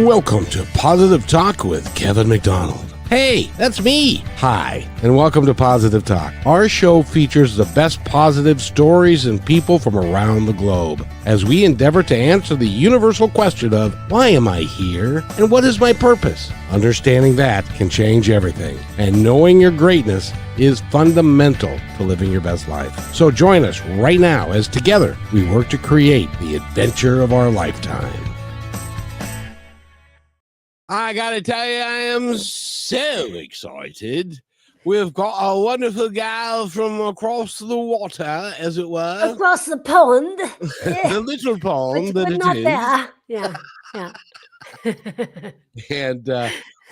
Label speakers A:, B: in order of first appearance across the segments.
A: Welcome to Positive Talk with Kevin McDonald. Hey, that's me. Hi, and welcome to Positive Talk. Our show features the best positive stories and people from around the globe as we endeavor to answer the universal question of why am I here and what is my purpose? Understanding that can change everything, and knowing your greatness is fundamental to living your best life. So join us right now as together we work to create the adventure of our lifetime. I gotta tell you, I am so excited. We've got a wonderful gal from across the water, as it were.
B: Across the pond.
A: The little pond
B: but
A: that it
B: not
A: is.
B: there. Yeah.
A: And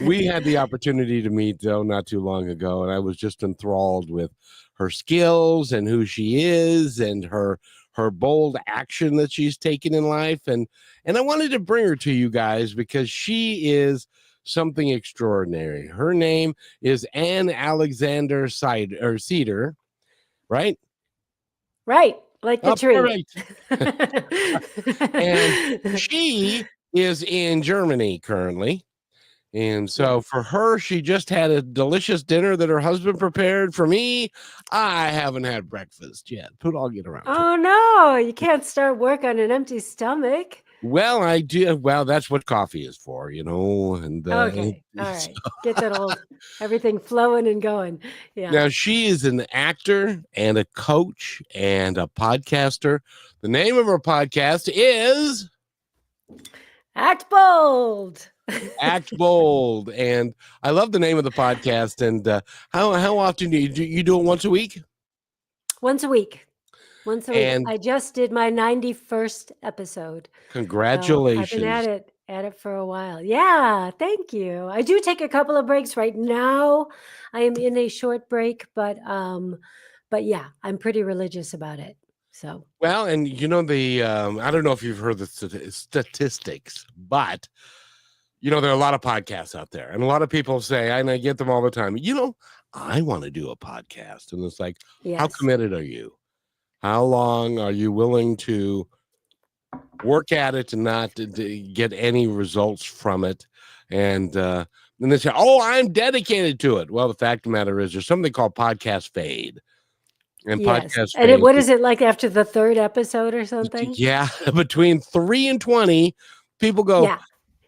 A: we had the opportunity to meet not too long ago, and I was just enthralled with her skills and who she is and her bold action that she's taken in life. And I wanted to bring her to you guys because she is something extraordinary. Her name is Alexander-Sieder, right?
B: Right, like the tree.
A: Perfect. And she is in Germany currently. And so for her, she just had a delicious dinner that her husband prepared. For me, I haven't had breakfast yet, but I'll get around to it.
B: Oh, no, you can't start work on an empty stomach.
A: Well, I do. Well, that's what coffee is for, you know. And
B: Okay, all right. Get that everything flowing and going. Yeah.
A: Now, she is an actor and a coach and a podcaster. The name of her podcast is
B: Act Bold.
A: Act Bold. And I love the name of the podcast. And how often do you do it? Once a week?
B: Once a week. And I just did my 91st episode.
A: Congratulations.
B: So I've been at it for a while. Yeah, thank you. I do take a couple of breaks right now. I am in a short break, but yeah, I'm pretty religious about it. So
A: well, and you know I don't know if you've heard the statistics, but there are a lot of podcasts out there, and a lot of people say, and I get them all the time, I want to do a podcast. And it's like, yes. How committed are you? How long are you willing to work at it and not to get any results from it? And then they say, oh, I'm dedicated to it. Well, the fact of the matter is there's something called podcast fade. And
B: yes.
A: podcast
B: and what is it like after the third episode or something?
A: Yeah, between 3 and 20, people go, yeah.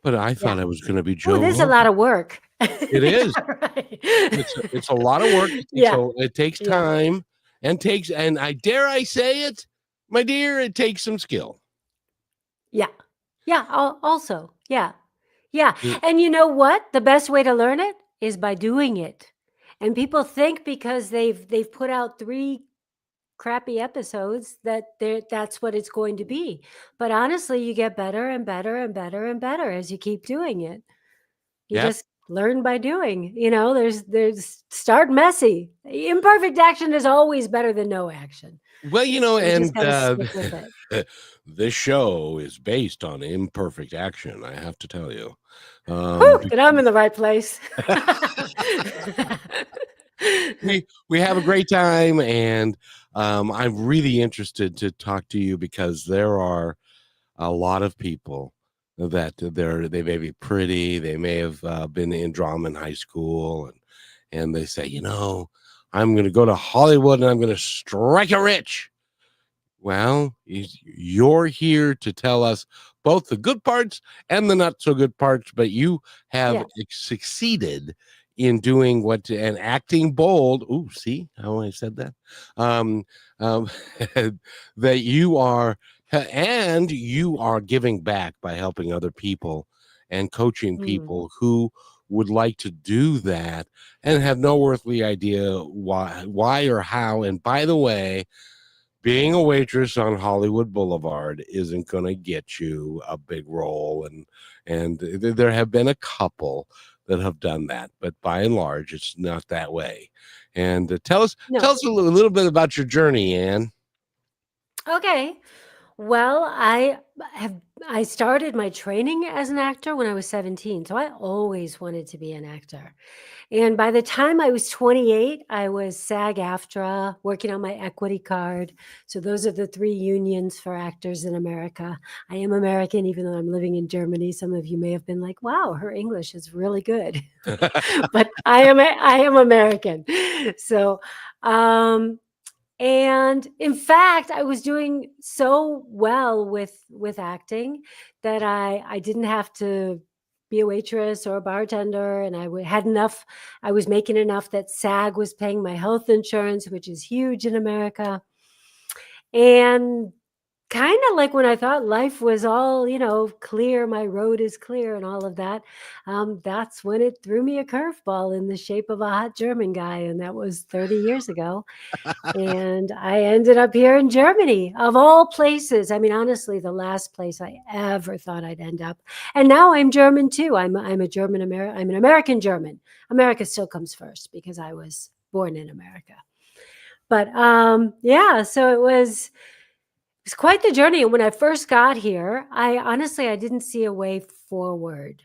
A: But I thought I was going to be Joe.
B: Oh, there's a lot of work.
A: It is. Right. It's a lot of work. It takes time and I dare I say it, my dear, it takes some skill.
B: Yeah. Yeah. Also. Yeah. Yeah. And you know what? The best way to learn it is by doing it. And people think because they've put out 3 crappy episodes that's what it's going to be. But honestly, you get better and better and better and better as you keep doing it. You just learn by doing. There's start messy. Imperfect action is always better than no action.
A: Well, and this show is based on imperfect action, I have to tell you.
B: But I'm in the right place.
A: we have a great time, and I'm really interested to talk to you because there are a lot of people that they may be pretty, they may have been in drama in high school, and they say, I'm going to go to Hollywood and I'm going to strike it rich. Well, you're here to tell us both the good parts and the not so good parts, but you have succeeded in doing and acting bold. Ooh, see how I said that? That you are, and you are giving back by helping other people and coaching people who would like to do that and have no earthly idea why or how. And by the way, being a waitress on Hollywood Boulevard isn't going to get you a big role. And there have been a couple that have done that, but by and large, it's not that way. And tell us a little bit about your journey, Ann.
B: Okay. Well, I started my training as an actor when I was 17, so I always wanted to be an actor. And by the time I was 28, I was SAG-AFTRA, working on my equity card. So those are the 3 unions for actors in America. I am American, even though I'm living in Germany. Some of you may have been like, "Wow, her English is really good." But I am American. So, um, and in fact, I was doing so well with acting that I didn't have to be a waitress or a bartender, and had enough. I was making enough that SAG was paying my health insurance, which is huge in America. And kind of like when I thought life was all, clear, my road is clear and all of that, that's when it threw me a curveball in the shape of a hot German guy, and that was 30 years ago. And I ended up here in Germany, of all places. I mean, honestly, the last place I ever thought I'd end up. And now I'm German too. I'm a German American. I'm an American German. America still comes first because I was born in America. But yeah, so it was quite the journey. And when I first got here, I didn't see a way forward.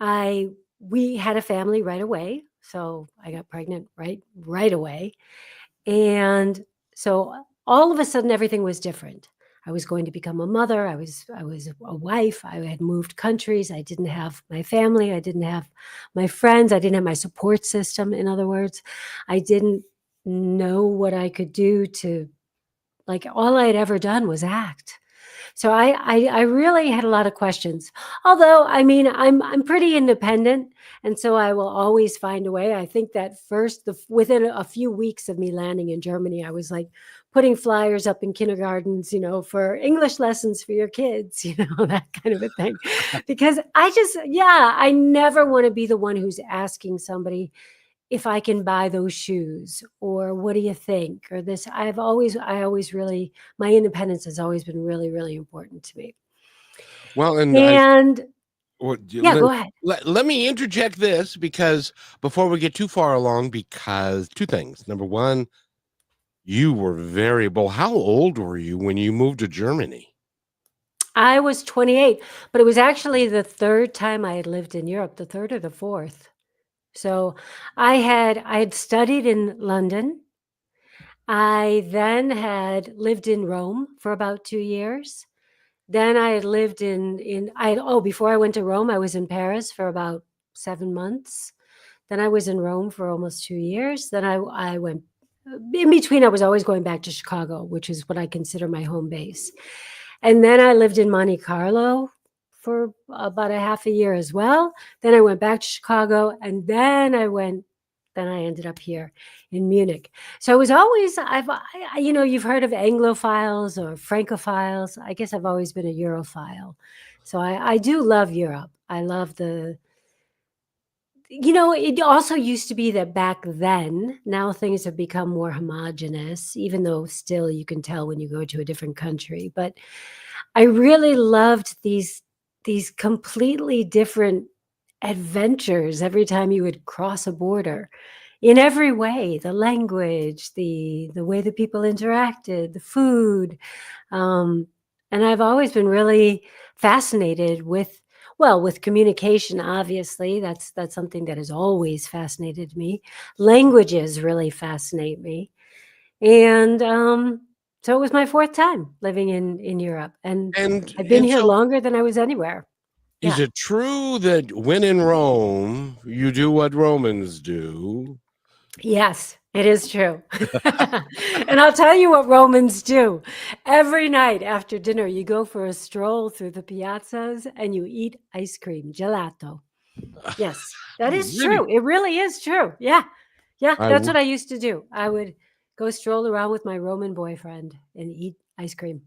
B: We had a family right away, so I got pregnant right away. And so all of a sudden everything was different. I was going to become a mother. I was a wife. I had moved countries. I didn't have my family. I didn't have my friends. I didn't have my support system. In other words, I didn't know what I could do to, like, all I had ever done was act. So I really had a lot of questions. Although, I mean, I'm pretty independent, and so I will always find a way. I think that within a few weeks of me landing in Germany, I was like putting flyers up in kindergartens, for English lessons for your kids, that kind of a thing. Because I never want to be the one who's asking somebody if I can buy those shoes, or what do you think, or this. I always really, my independence has always been really, really important to me.
A: Well, and
B: And yeah,
A: let,
B: go ahead.
A: let me interject this, because before we get too far along, because 2 things. Number 1, you were very bold. How old were you when you moved to Germany?
B: I was 28, but it was actually the 3rd time I had lived in Europe, the 3rd or the 4th. So I had studied in London. I then had lived in Rome for about 2 years. Then I had lived before I went to Rome, I was in Paris for about 7 months. Then I was in Rome for almost 2 years. Then I went in between. I was always going back to Chicago, which is what I consider my home base. And then I lived in Monte Carlo for about a half a year as well. Then I went back to Chicago, and then I ended up here in Munich. So it was always, you've heard of Anglophiles or Francophiles. I guess I've always been a Europhile. So I do love Europe. I love it also used to be that back then, now things have become more homogenous, even though still you can tell when you go to a different country. But I really loved these completely different adventures every time you would cross a border, in every way: the language, the way that people interacted, the food. And I've always been really fascinated with communication. Obviously, that's something that has always fascinated me. Languages really fascinate me. And so it was my 4th time living in Europe, and I've been here
A: So,
B: longer than I was anywhere.
A: is
B: Yeah.
A: it true that when in Rome, you do what Romans do?
B: Yes, it is true. And I'll tell you what Romans do. Every night after dinner, you go for a stroll through the piazzas and you eat ice cream, gelato. Yes, that is
A: Really?
B: true. It really is true. Yeah. Yeah,
A: I
B: that's
A: w
B: what I used to do. I would go stroll around with my Roman boyfriend and eat ice cream.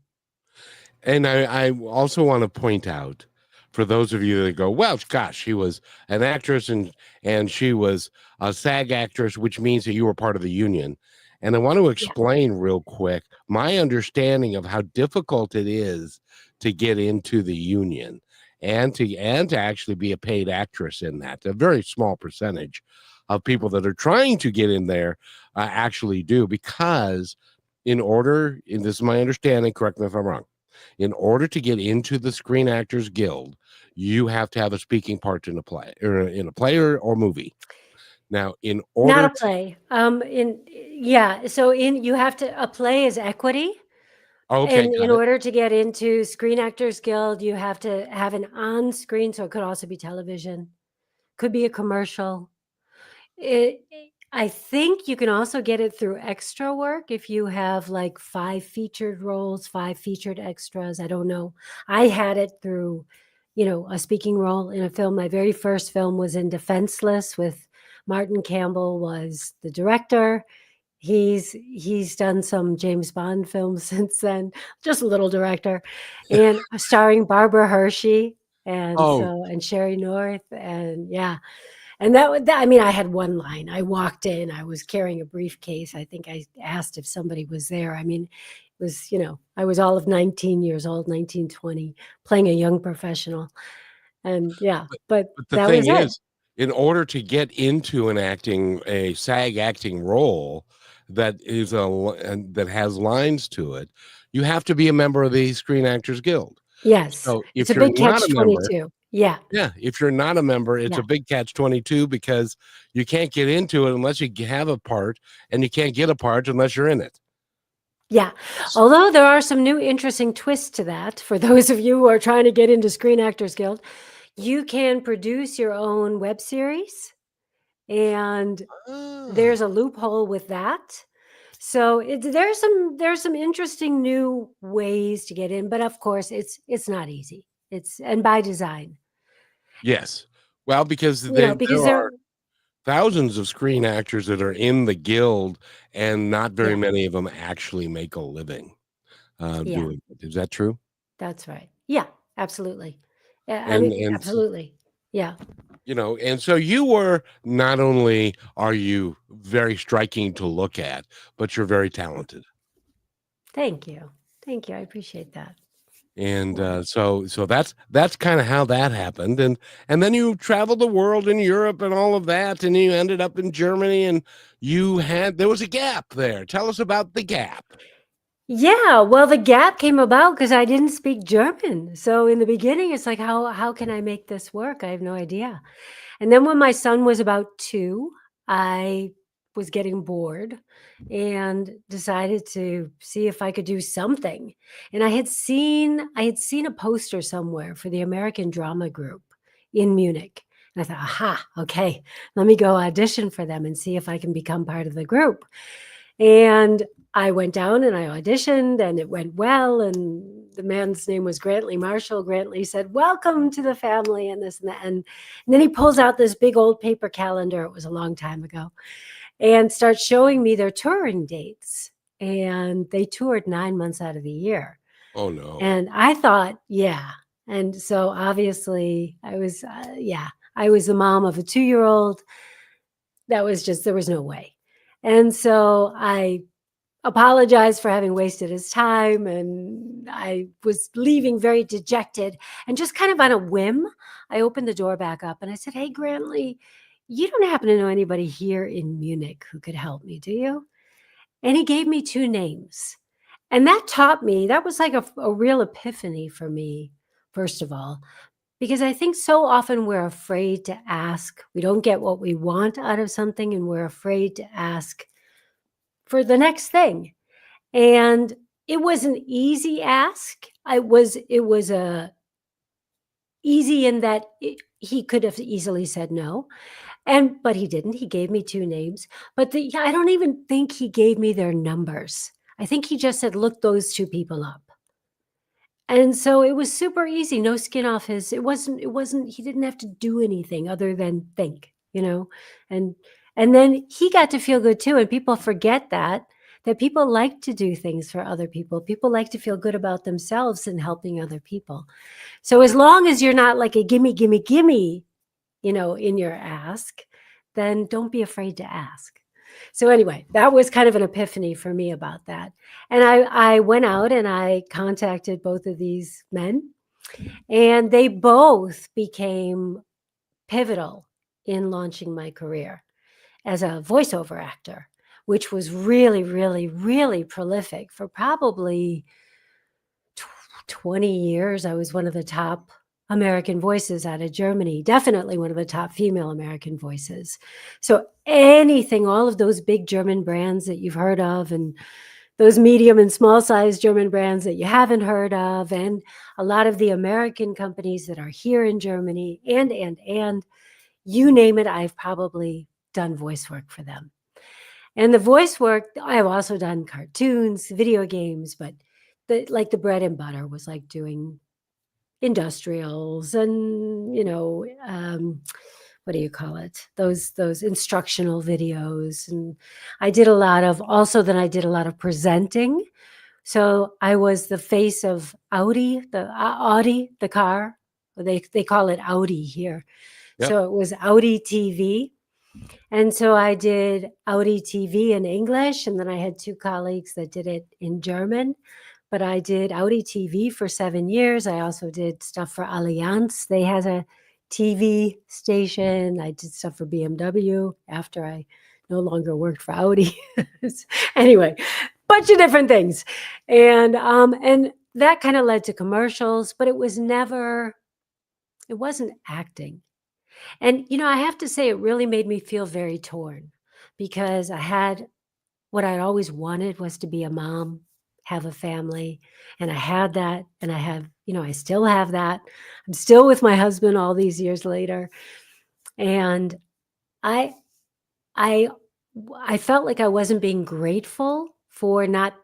A: And I also want to point out, for those of you that go, well, gosh, she was an actress and she was a SAG actress, which means that you were part of the union. And I want to
B: Yeah.
A: explain real quick my understanding of how difficult it is to get into the union, and to actually be a paid actress in that. A very small percentage of people that are trying to get in there actually do, because and this is my understanding, correct me if I'm wrong, In order to get into the Screen Actors Guild, you have to have a speaking part in a play or movie. Now, in
B: Not
A: order
B: a play. So you have to a play is equity,
A: okay,
B: and in
A: got it.
B: order to get into Screen Actors Guild, you have to have an on-screen, so it could also be television, could be a commercial. I think you can also get it through extra work if you have like 5 featured roles, 5 featured extras. I don't know. I had it through, a speaking role in a film. My very first film was in Defenseless with Martin Campbell was the director. He's done some James Bond films since then, just a little director, and starring Barbara Hershey
A: Oh,
B: and Sherry North, and yeah. And I mean, I had one line. I walked in, I was carrying a briefcase. I think I asked if somebody was there. I mean, it was, I was all of 19 years old, 19, 20, playing a young professional. And yeah, but
A: but the
B: that was
A: thing
B: it.
A: is, in order to get into a SAG acting role that is and that has lines to it, you have to be a member of the Screen Actors Guild.
B: Yes.
A: So
B: It's a
A: if you're
B: big
A: not a
B: catch
A: member
B: 22. Yeah.
A: yeah, if you're not a member, it's
B: Yeah.
A: a big catch-22 because you can't get into it unless you have a part, and you can't get a part unless you're in it.
B: Yeah. Although there are some new interesting twists to that for those of you who are trying to get into Screen Actors Guild. You can produce your own web series, and
A: Ah.
B: there's a loophole with that. So there's some interesting new ways to get in, but of course it's not easy. It's and by design,
A: Yes. Well, because there
B: because
A: are thousands of screen actors that are in the guild, and not very
B: yeah,
A: many of them actually make a living,
B: yeah,
A: doing it. Is that true?
B: that's right. Yeah, absolutely. Yeah, I
A: And
B: mean,
A: and s
B: absolutely. Yeah.
A: and so you were not only are you very striking to look at, but you're very talented.
B: Thank you. Thank you. I appreciate that.
A: And,
B: Yeah.
A: so that's kinda how that happened, and then you traveled the world in Europe and all of that, and you ended up in Germany, and there was a gap there. Tell us about the gap.
B: Yeah, well, the gap came about because I didn't speak German. So in the beginning, it's like, how can I make this work? I have no idea. And then when my son was about 2, I was getting bored and decided to see if I could do something. And I had seen a poster somewhere for the American Drama Group in Munich. And I thought, aha, okay, let me go audition for them and see if I can become part of the group. And I went down and I auditioned and it went well. And the man's name was Grantley Marshall. Grantley said, "Welcome to the family," and this and that. And then he pulls out this big old paper calendar. It was a long time ago, and starts showing me their touring dates. And they toured 9 months out of the year.
A: Oh, no.
B: And I thought, yeah. And so obviously I was the mom of a 2-year-old. There was no way. And so I apologized for having wasted his time, and I was leaving very dejected, and just kind of on a whim, I opened the door back up and I said, "Hey, Grantley, you don't happen to know anybody here in Munich who could help me, do you?" And he gave me 2 names. And that was like a real epiphany for me, first of all, because I think so often we're afraid to ask. We don't get what we want out of something, and we're afraid to ask for the next thing. And it was an easy ask. It was a easy in that he could have easily said no, but he didn't. He gave me 2 names, but I don't even think he gave me their numbers. I think he just said, "Look those 2 people up." And so it was super easy, no skin off his it wasn't he didn't have to do anything other than think. And then he got to feel good too, and people forget that people like to do things for other people. People like to feel good about themselves and helping other people. So as long as you're not like a gimme, gimme, gimme, in your ask, then don't be afraid to ask. So anyway, that was kind of an epiphany for me about that. And I went out and I contacted both of these men, and they both became pivotal in launching my career as a voiceover actor, which was really, really, really prolific for probably 20 years, I was one of the top American voices out of Germany, definitely one of the top female American voices. So anything, all of those big German brands that you've heard of, and those medium and small size German brands that you haven't heard of, and a lot of the American companies that are here in Germany, and you name it, I've probably done voice work for them. And the voice work, I've also done cartoons, video games, but the bread and butter was like doing industrials and, what do you call it? Those instructional videos. And I did a lot of presenting. So I was the face of Audi, the car. They call it Audi here.
A: Yep.
B: So it was Audi TV. And so I did Audi TV in English, and then I had 2 colleagues that did it in German. But I did Audi TV for 7 years. I also did stuff for Allianz. They had a TV station. I did stuff for BMW after I no longer worked for Audi. Anyway, bunch of different things. And that kind of led to commercials, but it wasn't acting. And, I have to say, it really made me feel very torn, because what I'd always wanted was to be a mom, have a family. And I had that. And I still have that. I'm still with my husband all these years later. And I felt like I wasn't being grateful for not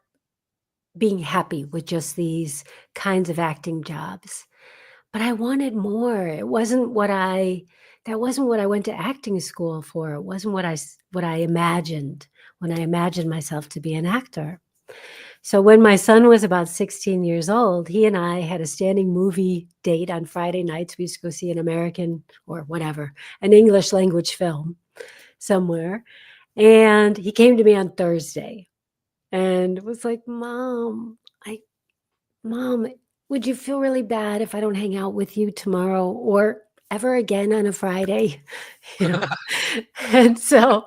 B: being happy with just these kinds of acting jobs. But I wanted more. That wasn't what I went to acting school for. It wasn't what I imagined when I imagined myself to be an actor. So when my son was about 16 years old, he and I had a standing movie date on Friday nights. We used to go see an American or whatever, an English language film somewhere. And he came to me on Thursday and was like, Mom, would you feel really bad if I don't hang out with you tomorrow or ever again on a Friday? And so,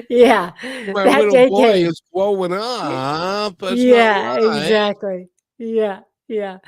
B: yeah,
A: My
B: that
A: little
B: day
A: boy
B: came.
A: is growing up. That's
B: Yeah,
A: not right.
B: exactly. Yeah.
A: Yeah.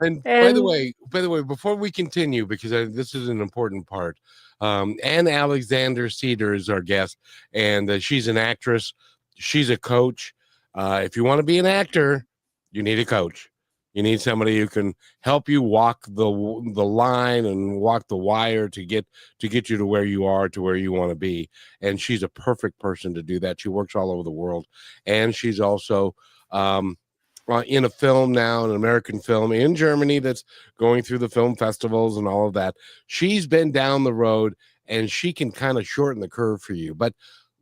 A: And by the
B: And
A: way, before we continue, because this is an important part, Anne Alexander-Sieder is our guest, and she's an actress. She's a coach. If you want to be an actor, you need a coach. You need somebody who can help you walk the line and walk the wire to get you to where you are, to where you want to be. And she's a perfect person to do that. She works all over the world, and she's also in a film now, an American film in Germany that's going through the film festivals and all of that. She's been down the road, and she can kind of shorten the curve for you. But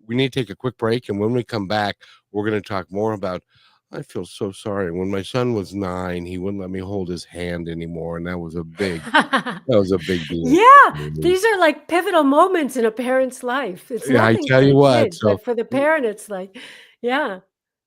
A: we need to take a quick break, and when we come back, we're going to talk more about. I feel so sorry. When my son was 9, he wouldn't let me hold his hand anymore, and that was a big deal.
B: yeah, these are like pivotal moments in a parent's life. It's
A: Yeah, I
B: nothing
A: tell
B: for
A: you
B: the
A: what.
B: kid,
A: So
B: but for the parent, it's like, yeah.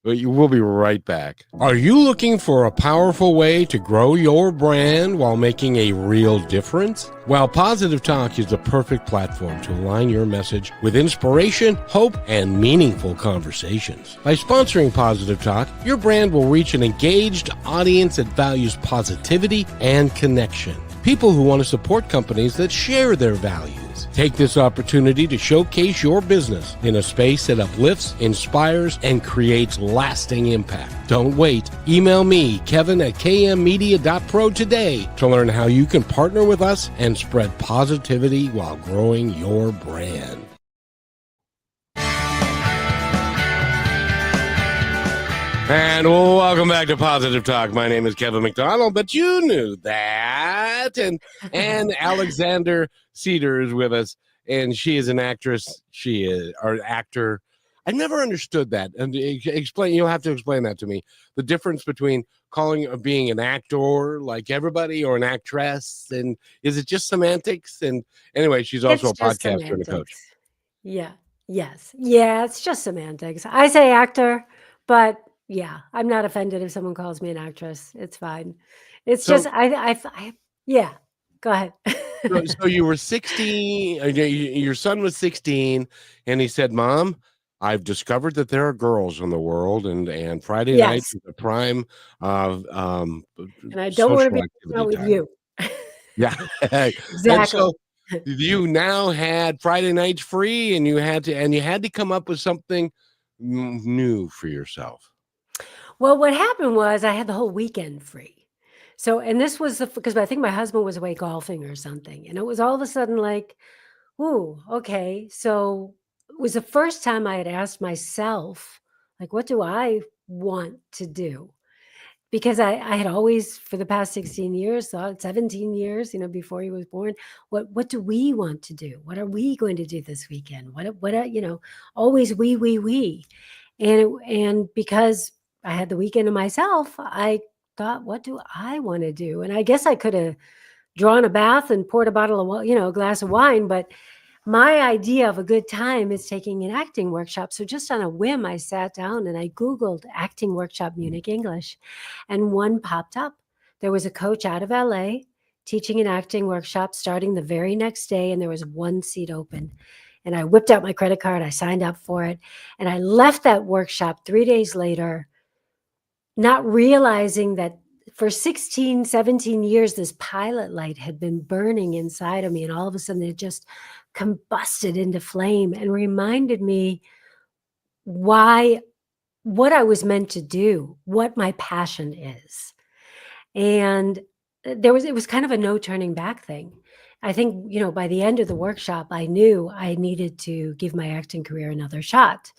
A: but you will be right back. Are you looking for a powerful way to grow your brand while making a real difference? Well, Positive Talk is the perfect platform to align your message with inspiration, hope, and meaningful conversations. By sponsoring Positive Talk, your brand will reach an engaged audience that values positivity and connection. People who want to support companies that share their values. Take this opportunity to showcase your business in a space that uplifts, inspires, and creates lasting impact. Don't wait. Email me, Kevin@kmmedia.pro today to learn how you can partner with us and spread positivity while growing your brand. And welcome back to Positive Talk. My name is Kevin McDonald, but you knew that. And Alexander-Sieder is with us, and she is an actress. She is our actor. I never understood that. And explain. You'll have to explain that to me. The difference between being an actor like everybody or an actress, and is it just semantics? And anyway, she's also
B: It's
A: a
B: just
A: podcaster and a coach.
B: semantics. Yeah. Yes. Yeah, it's just semantics. I say actor, but yeah, I'm not offended if someone calls me an actress. It's fine. It's
A: So-
B: just yeah. Go ahead.
A: So you were 16, your son was 16, and he said, Mom, I've discovered that there are girls in the world, and Friday night
B: Yes,
A: is a prime,
B: and I don't wanna
A: social
B: be out
A: activity
B: with
A: time.
B: you.
A: Yeah, and
B: Exactly.
A: so you now had Friday nights free, and you had to come up with something new for yourself.
B: Well, what happened was I had the whole weekend free. So and this was the because I think my husband was away golfing or something, and it was all of a sudden like, "Ooh, okay." So, it was the first time I had asked myself, like, "What do I want to do?" Because I had always, for the past 16 years, thought 17 years, before he was born, "What do we want to do? What are we going to do this weekend? Always we. And because I had the weekend to myself, I thought, "What do I wanna do?" And I guess I coulda drawn a bath and poured a bottle of a glass of wine, but my idea of a good time is taking an acting workshop. So just on a whim, I sat down and I Googled acting workshop Munich English, and one popped up. There was a coach out of LA teaching an acting workshop starting the very next day, and there was one seat open. And I whipped out my credit card, I signed up for it, and I left that workshop 3 days later, not realizing that for 16, 17 years, this pilot light had been burning inside of me, and all of a sudden it just combusted into flame and reminded me why what I was meant to do, what my passion is. And it was kind of a no turning back thing. I think, by the end of the workshop, I knew I needed to give my acting career another shot.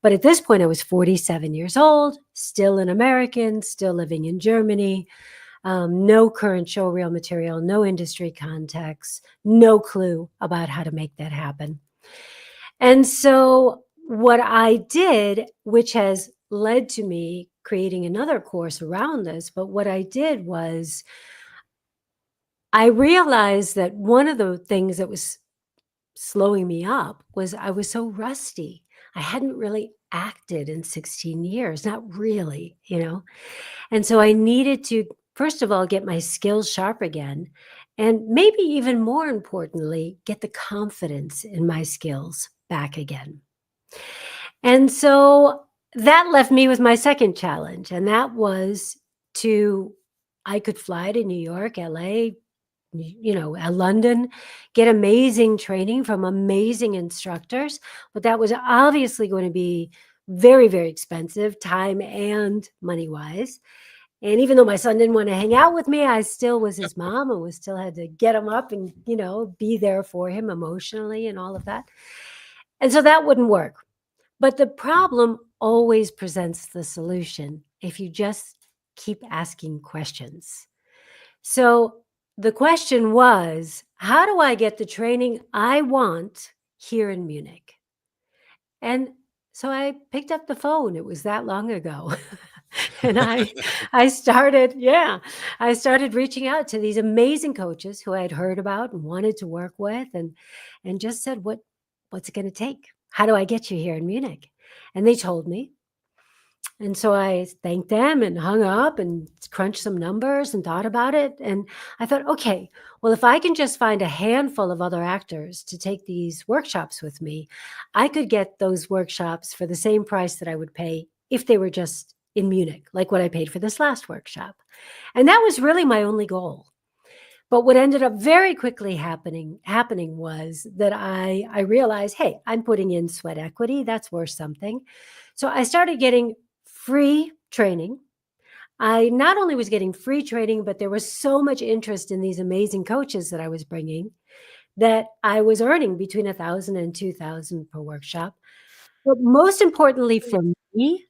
B: But at this point, I was 47 years old, still an American, still living in Germany, no current showreel material, no industry context, no clue about how to make that happen. And so, what I did, which has led to me creating another course around this, but what I did was I realized that one of the things that was slowing me up was I was so rusty. I hadn't really acted in 16 years, not really. And so I needed to, first of all, get my skills sharp again. And maybe even more importantly, get the confidence in my skills back again. And so that left me with my second challenge. And that was to, I could fly to New York, LA, London, get amazing training from amazing instructors. But that was obviously going to be very, very expensive, time and money wise. And even though my son didn't want to hang out with me, I still was his mom and was still had to get him up and, be there for him emotionally and all of that. And so that wouldn't work. But the problem always presents the solution if you just keep asking questions. So the question was, how do I get the training I want here in Munich? And so I picked up the phone. It was that long ago. And I started, yeah, I started reaching out to these amazing coaches who I had heard about and wanted to work with and just said, what's it going to take? How do I get you here in Munich? And they told me. And so I thanked them and hung up and crunched some numbers and thought about it. And I thought, okay, well, if I can just find a handful of other actors to take these workshops with me, I could get those workshops for the same price that I would pay if they were just in Munich, like what I paid for this last workshop. And that was really my only goal. But what ended up very quickly happening was that I realized, hey, I'm putting in sweat equity. That's worth something. So I started getting free training. I not only was getting free training, but there was so much interest in these amazing coaches that I was bringing that I was earning between 1,000 and 2,000 per workshop. But most importantly for me,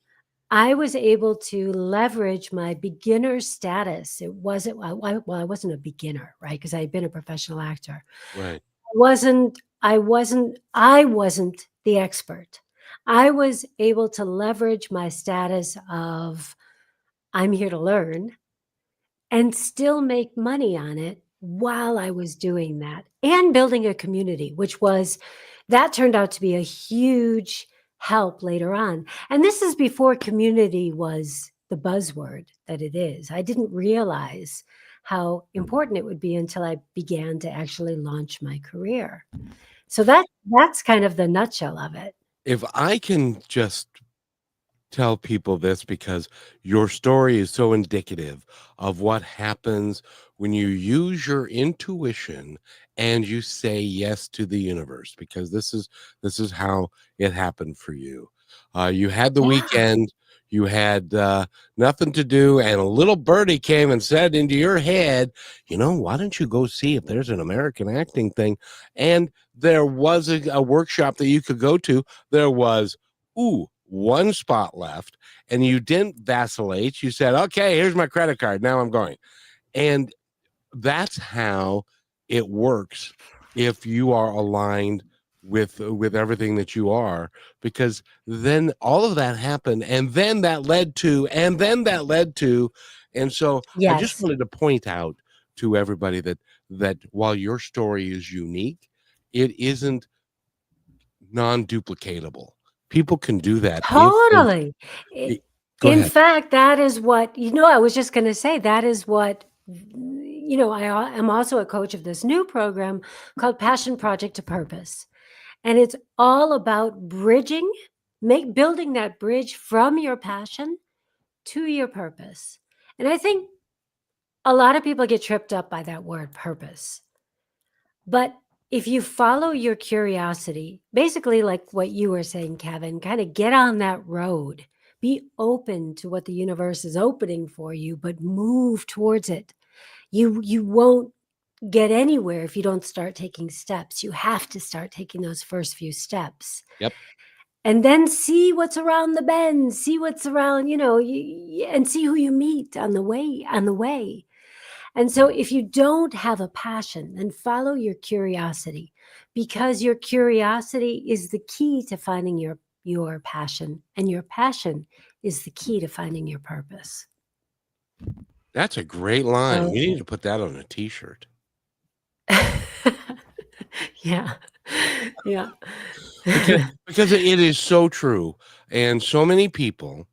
B: I was able to leverage my beginner status. It wasn't well, I wasn't a beginner, right? Because I had been a professional actor.
A: Right.
B: I wasn't the expert. I was able to leverage my status of I'm here to learn and still make money on it while I was doing that and building a community, that turned out to be a huge help later on. And this is before community was the buzzword that it is. I didn't realize how important it would be until I began to actually launch my career. So that's kind of the nutshell of it.
A: if I can just tell people this, because your story is so indicative of what happens when you use your intuition and you say yes to the universe, because this is how it happened for you. You had the
B: Yeah.
A: weekend, you had nothing to do, and a little birdie came and said into your head, why don't you go see if there's an American acting thing? And there was a workshop that you could go to. There was, ooh, one spot left, and you didn't vacillate. You said, okay, here's my credit card, now I'm going. And that's how it works if you are aligned with everything that you are, because then all of that happened, and then that led to, and so I just
B: Yes.
A: wanted to point out to everybody that while your story is unique, it isn't non-duplicatable. People can do that if they
B: Totally. I
A: go
B: In
A: ahead.
B: fact, that is what I was just gonna say, that is what am also a coach of this new program called Passion Project to Purpose, and it's all about building that bridge from your passion to your purpose, and I think a lot of people get tripped up by that word purpose. But if you follow your curiosity, basically like what you were saying, Kevin, kind of get on that road. Be open to what the universe is opening for you, but move towards it. You won't get anywhere if you don't start taking steps. You have to start taking those first few steps.
A: Yep.
B: And then see what's around the bend, see what's around, and see who you meet on the way. And so if you don't have a passion, then follow your curiosity, because your curiosity is the key to finding your passion, and your passion is the key to finding your purpose.
A: That's a great line.
B: So
A: We need to put that on a t-shirt.
B: yeah. Yeah.
A: Because it is so true. And so many people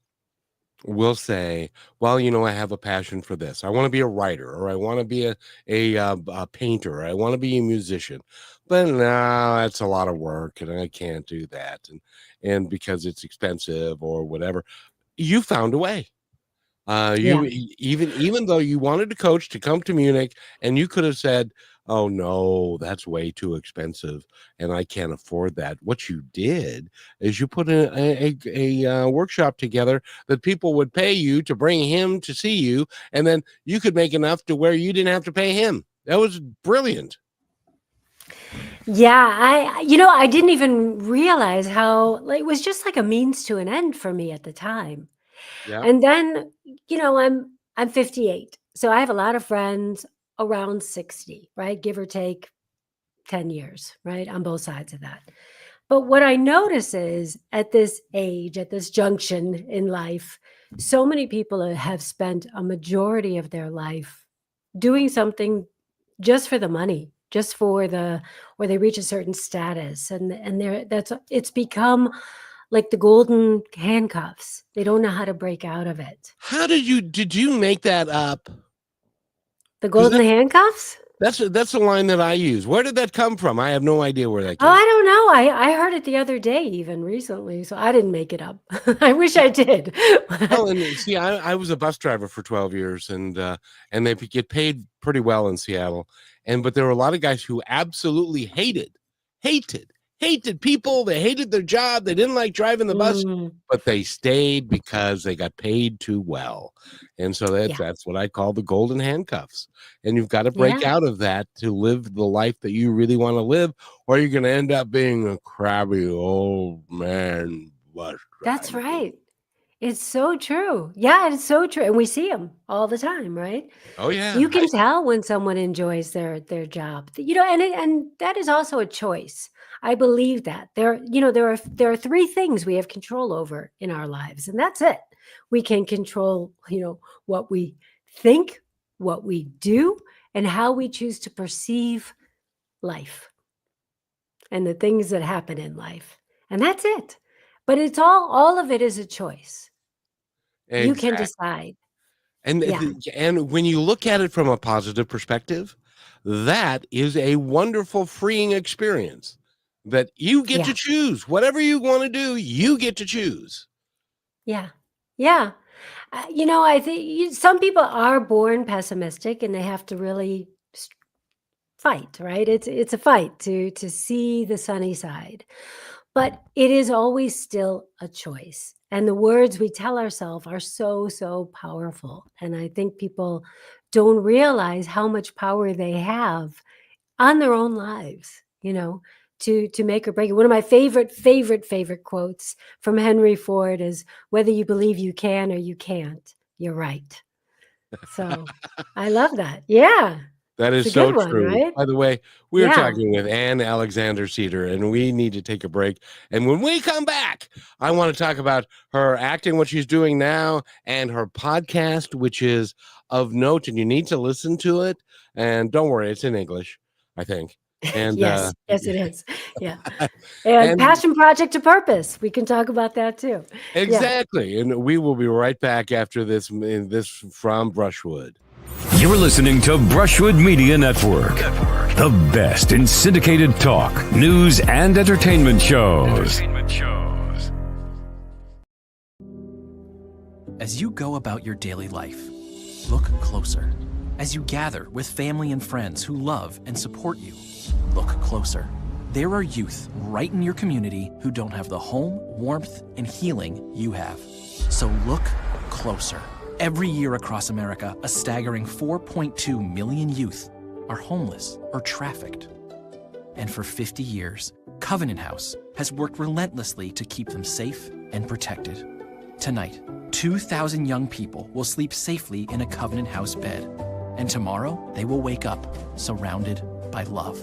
A: will say, well, I have a passion for this. I want to be a writer, or I want to be a painter, or I want to be a musician. But no, that's a lot of work and I can't do that. And because it's expensive or whatever, you found a way.
B: Yeah.
A: Even though you wanted a coach to come to Munich, and you could have said, "Oh no, that's way too expensive, and I can't afford that." What you did is you put a workshop together that people would pay you to bring him to see you, and then you could make enough to where you didn't have to pay him. That was brilliant.
B: Yeah, I didn't even realize how, like, it was just like a means to an end for me at the time.
A: Yeah.
B: And then, I'm 58. So I have a lot of friends around 60, right? Give or take 10 years, right? On both sides of that. But what I notice is at this age, at this junction in life, so many people have spent a majority of their life doing something just for the money, just for the or they reach a certain status, and it's become like the golden handcuffs. They don't know how to break out of it.
A: How did you make that up?
B: The
A: Because
B: golden handcuffs?
A: that's the line that I use. Where did that come from? I have no idea where that
B: Oh,
A: came
B: I don't know. I heard it the other day, even recently, so I didn't make it up. I wish I did.
A: Well, and see, I was a bus driver for 12 years, and they get paid pretty well in Seattle. But there were a lot of guys who absolutely hated, hated people. They hated their job. They didn't like driving the bus,
B: Mm,
A: but they stayed because they got paid too well. And so that's
B: yeah,
A: that's what I call the golden handcuffs. And you've got to break
B: yeah,
A: out of that to live the life that you really want to live, or you're going to end up being a crabby old man bus
B: that's
A: driver.
B: right. It's so true. Yeah, it's so true, and we see them all the time, right?
A: Oh yeah,
B: You can tell when someone enjoys their job. And that is also a choice. I believe that. There are three things we have control over in our lives, and that's it. We can control, what we think, what we do, and how we choose to perceive life and the things that happen in life. And that's it. But it's all of it is a choice. You can
A: exactly.
B: decide.
A: And
B: Yeah.
A: and when you look at it from a positive perspective, that is a wonderful freeing experience. that you get
B: Yeah.
A: to choose whatever you want to do. You get to choose.
B: Yeah. Yeah. I think some people are born pessimistic and they have to really fight, right? It's a fight to see the sunny side. But it is always still a choice. And the words we tell ourselves are so, so powerful. And I think people don't realize how much power they have on their own lives, to make or break it. One of my favorite quotes from Henry Ford is, "Whether you believe you can or you can't, you're right." So I love that. Yeah.
A: That
B: It's
A: is
B: a
A: so
B: good one,
A: true.
B: right?
A: By the way, we are
B: Yeah.
A: talking with Ann Alexander-Sieder, and we need to take a break. And when we come back, I want to talk about her acting, what she's doing now, and her podcast, which is of note, and you need to listen to it. And don't worry, it's in English, I think. And
B: Yes. Yes, it is. Yeah. And
A: and
B: passion project to purpose. We can talk about that too. Yeah.
A: exactly. And we will be right back after this from Brushwood.
C: You're listening to Brushwood Media Network, the best in syndicated talk, news, and entertainment shows.
D: As you go about your daily life, look closer. As you gather with family and friends who love and support you, look closer. There are youth right in your community who don't have the home, warmth, and healing you have. So look closer. Every year across America, a staggering 4.2 million youth are homeless or trafficked. And for 50 years, Covenant House has worked relentlessly to keep them safe and protected. Tonight, 2,000 young people will sleep safely in a Covenant House bed. And tomorrow, they will wake up surrounded by love.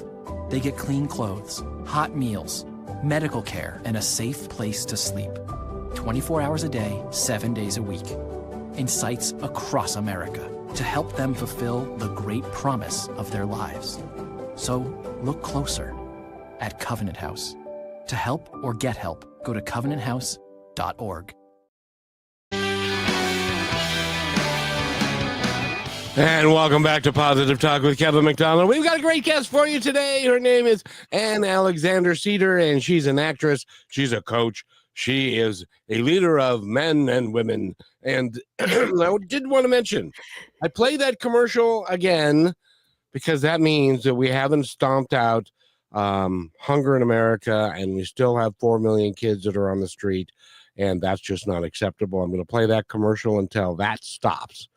D: They get clean clothes, hot meals, medical care, and a safe place to sleep. 24 hours a day, 7 days a week. In sites across America to help them fulfill the great promise of their lives. So look closer at Covenant House. To help or get help, go to covenanthouse.org.
A: And welcome back to Positive Talk with Kevin McDonald. We've got a great guest for you today. Her name is Ann Alexander-Sieder, and she's an actress. She's a coach. She is a leader of men and women. And I did want to mention, I play that commercial again because that means that we haven't stomped out hunger in America, and we still have 4 million kids that are on the street, and that's just not acceptable. I'm going to play that commercial until that stops.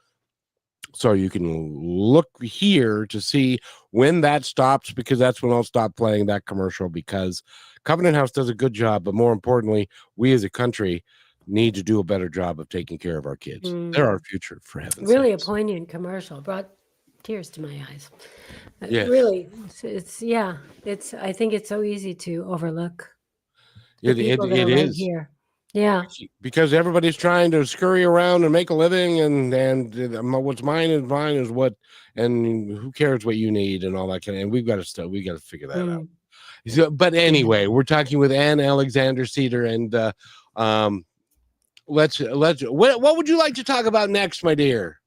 A: So you can look here to see when that stops, because that's when I'll stop playing that commercial, because Covenant House does a good job. But more importantly, we as a country need to do a better job of taking care of our kids. They're our future, for heaven's
B: Really
A: sakes.
B: a poignant commercial. Brought tears to my eyes.
A: Yes.
B: Really, I think it's so easy to overlook the people that
A: It
B: are right
A: is.
B: here. Yeah.
A: Because everybody's trying to scurry around and make a living, and what's mine is what, and who cares what you need and all that kind of, and we got to figure that out. So, but anyway, we're talking with Ann Alexander-Sieder, and let's what would you like to talk about next, my dear?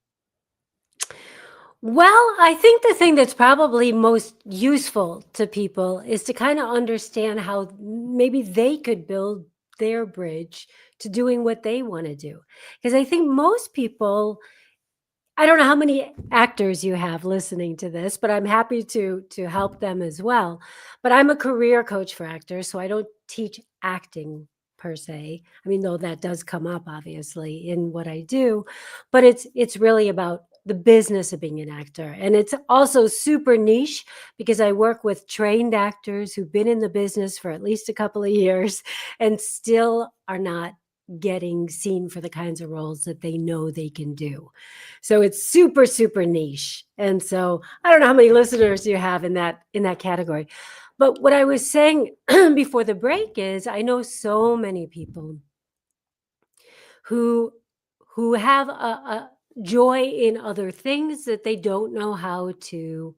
B: Well, I think the thing that's probably most useful to people is to kind of understand how maybe they could build their bridge to doing what they want to do. Because I think most people, I don't know how many actors you have listening to this, but I'm happy to help them as well. But I'm a career coach for actors, so I don't teach acting per se. I mean, though that does come up obviously in what I do, but it's really about the business of being an actor. And it's also super niche because I work with trained actors who've been in the business for at least a couple of years and still are not getting seen for the kinds of roles that they know they can do. So it's super, super niche. And so I don't know how many listeners you have in that category. But what I was saying before the break is I know so many people who have a joy in other things that they don't know how to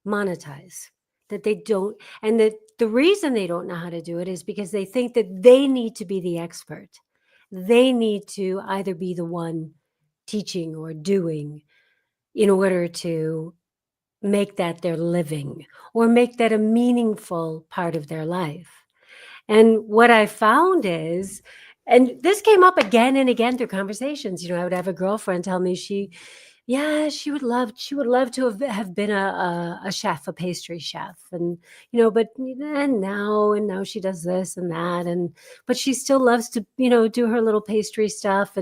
B: monetize, that they don't, and that the reason they don't know how to do it is because they think that they need to be the expert. They need to either be the one teaching or doing in order to make that their living or make that a meaningful part of their life. And what I found is, and this came up again and again through conversations, I would have a girlfriend tell me she would love to have been a chef, a pastry chef. And, but and now she does this and that. But she still loves to, do her little pastry stuff.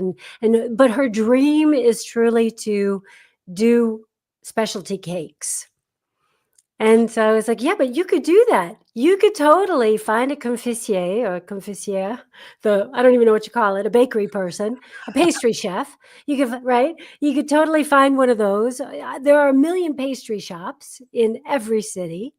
B: But her dream is truly to do specialty cakes. And so I was like, yeah, but you could do that. You could totally find a confissier or a confissiere, I don't even know what you call it, a bakery person, a pastry chef. Right? You could totally find one of those. There are a million pastry shops in every city.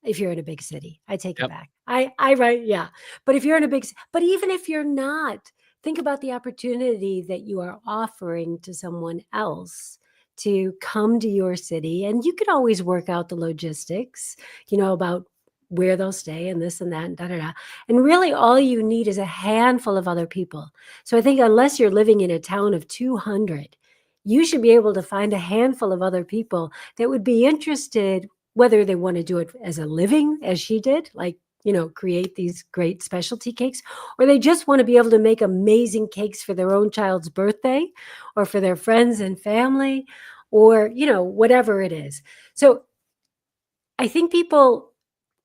B: If you're in a big city, I take it back. Yeah. But if you're in but even if you're not, think about the opportunity that you are offering to someone else to come to your city. And you could always work out the logistics, about where they'll stay and this and that and da-da-da. And really all you need is a handful of other people. So I think unless you're living in a town of 200, you should be able to find a handful of other people that would be interested, whether they want to do it as a living, as she did, like, create these great specialty cakes, or they just want to be able to make amazing cakes for their own child's birthday or for their friends and family, or, whatever it is. So I think people,